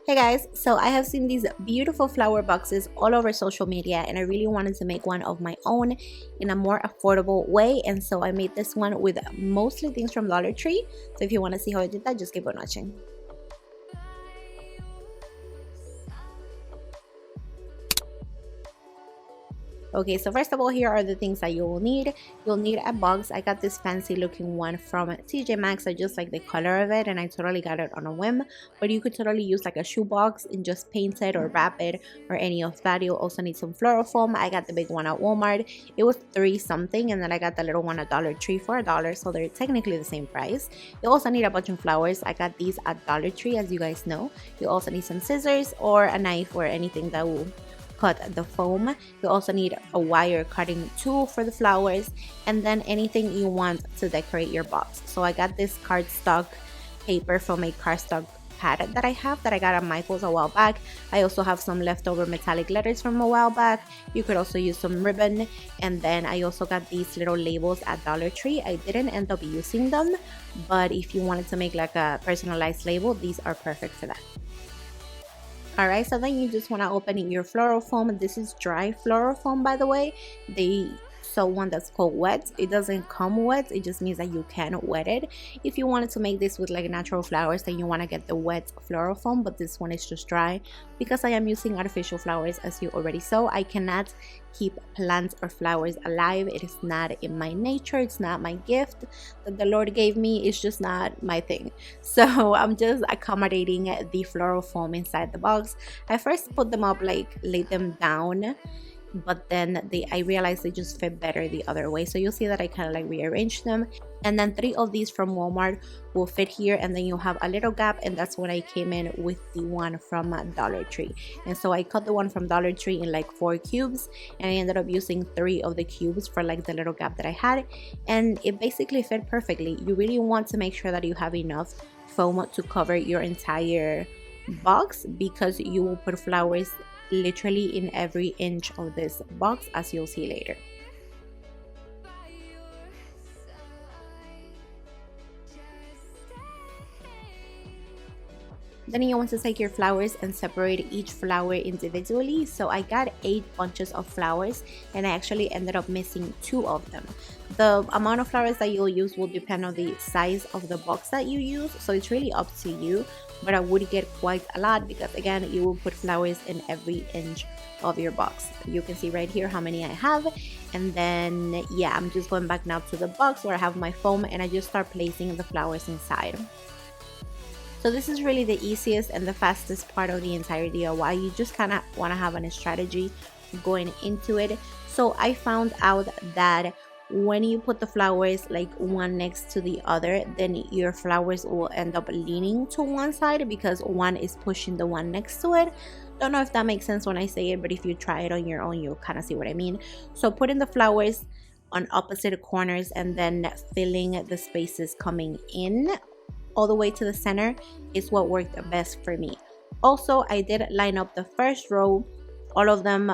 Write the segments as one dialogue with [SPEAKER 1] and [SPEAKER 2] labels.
[SPEAKER 1] Hey guys, so I have seen these beautiful flower boxes all over social media and I really wanted to make one of my own in a more affordable way, and so I made this one with mostly things from Dollar Tree. So if you want to see how I did that, just keep on watching. Okay, so first of all, here are the things that you will need. You'll need a box. I got this fancy looking one from TJ Maxx. I just like the color of it and I totally got it on a whim, but you could totally use like a shoebox and just paint it or wrap it or any of that. You'll also need some floral foam. I got the big one at Walmart. It was $3 something, and then I got the little one at Dollar Tree for $1, so they're technically the same price. You also need a bunch of flowers. I got these at Dollar Tree, as you guys know. You also need some scissors or a knife or anything that will cut the foam. You also need a wire cutting tool for the flowers, and then anything you want to decorate your box. So I got this cardstock paper from a cardstock pad that I got at Michael's a while back. I also have some leftover metallic letters from a while back. You could also use some ribbon, and then I also got these little labels at Dollar Tree. I didn't end up using them, but if you wanted to make like a personalized label, these are perfect for that. Alright, so then you just want to open your floral foam. This is dry floral foam, by the way. They sell one that's called wet. It doesn't come wet, it just means that you can wet it. If you wanted to make this with like natural flowers, then you want to get the wet floral foam, but this one is just dry. Because I am using artificial flowers, as you already saw, I cannot keep plants or flowers alive. It is not in my nature. It's not my gift that the Lord gave me. It's just not my thing. So I'm just accommodating the floral foam inside the box. I first put them up, like laid them down, but then I realized they just fit better the other way. So you'll see that I kind of like rearranged them, and then 3 of these from Walmart will fit here, and then you'll have a little gap, and that's when I came in with the one from Dollar Tree. And so I cut the one from Dollar Tree in like 4 cubes, and I ended up using 3 of the cubes for like the little gap that I had, and it basically fit perfectly. You really want to make sure that you have enough foam to cover your entire box, because you will put flowers literally in every inch of this box, as you'll see later. Then you want to take your flowers and separate each flower individually. So I got 8 bunches of flowers, and I actually ended up missing 2 of them. The amount of flowers that you'll use will depend on the size of the box that you use, so it's really up to you, but I would get quite a lot because again, you will put flowers in every inch of your box. You can see right here how many I have, and then yeah, I'm just going back now to the box where I have my foam, and I just start placing the flowers inside. So this is really the easiest and the fastest part of the entire DIY. You just kind of want to have a strategy going into it. So I found out that when you put the flowers like one next to the other, then your flowers will end up leaning to one side because one is pushing the one next to it. Don't know if that makes sense when I say it, but if you try it on your own, you'll kind of see what I mean. So putting the flowers on opposite corners and then filling the spaces coming in all the way to the center is what worked best for me. Also, I did line up the first row, all of them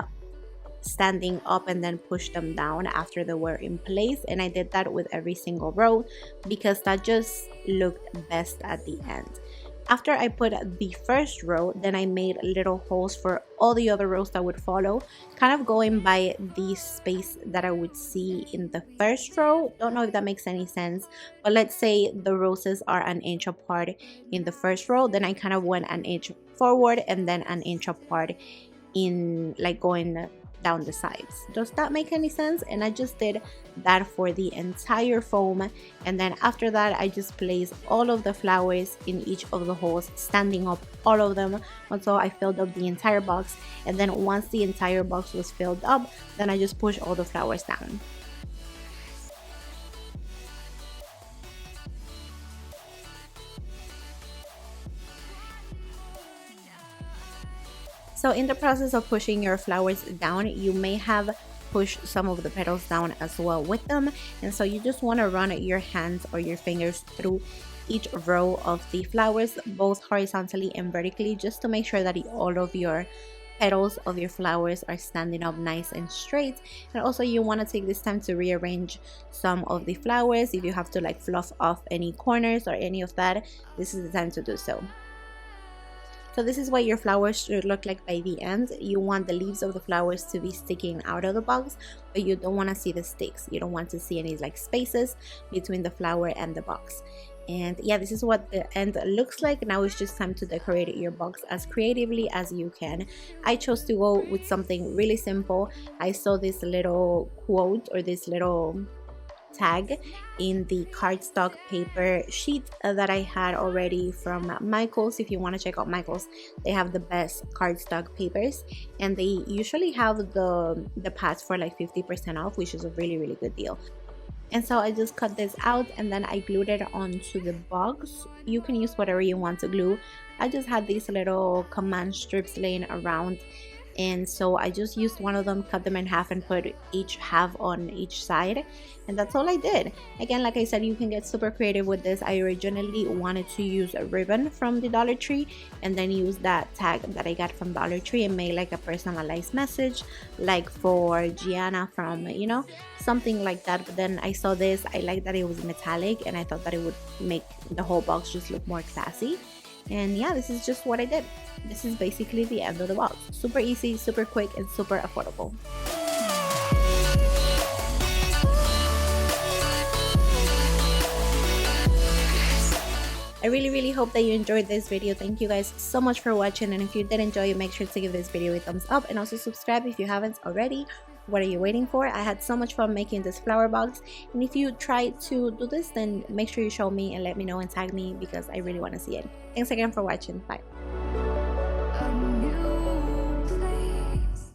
[SPEAKER 1] standing up, and then push them down after they were in place, and I did that with every single row because that just looked best at the end. After I put the first row, then I made little holes for all the other rows that would follow, kind of going by the space that I would see in the first row. Don't know if that makes any sense, but let's say the roses are an inch apart in the first row, then I kind of went an inch forward and then an inch apart in like going down the sides. Does that make any sense? And I just did that for the entire foam, and then after that I just placed all of the flowers in each of the holes, standing up all of them until I filled up the entire box. And then once the entire box was filled up, then I just pushed all the flowers down. So in the process of pushing your flowers down, you may have pushed some of the petals down as well with them, and so you just want to run your hands or your fingers through each row of the flowers, both horizontally and vertically, just to make sure that all of your petals of your flowers are standing up nice and straight. And also you want to take this time to rearrange some of the flowers. If you have to like fluff off any corners or any of that, this is the time to do so. So this is what your flowers should look like by the end. You want the leaves of the flowers to be sticking out of the box, but you don't want to see the sticks. You don't want to see any like spaces between the flower and the box. And yeah, this is what the end looks like. Now it's just time to decorate your box as creatively as you can. I chose to go with something really simple. I saw this little quote or this little tag in the cardstock paper sheet that I had already from Michaels. If you want to check out Michaels, they have the best cardstock papers, and they usually have the pads for like 50% off, which is a really good deal. And so I just cut this out and then I glued it onto the box. You can use whatever you want to glue. I just had these little command strips laying around, and so I just used one of them, cut them in half, and put each half on each side, and that's all I did. Again, like I said, you can get super creative with this. I originally wanted to use a ribbon from the Dollar Tree and then use that tag that I got from Dollar Tree and make like a personalized message, like for Gianna from, you know, something like that. But then I saw this, I liked that it was metallic, and I thought that it would make the whole box just look more classy. And yeah, this is just what I did. This is basically the end of the box. Super easy, super quick, and super affordable. I really hope that you enjoyed this video. Thank you guys so much for watching, and if you did enjoy it, make sure to give this video a thumbs up and also subscribe if you haven't already. What are you waiting for? I had so much fun making this flower box, and if you try to do this, then make sure you show me and let me know and tag me, because I really want to see it. Thanks again for watching. Bye.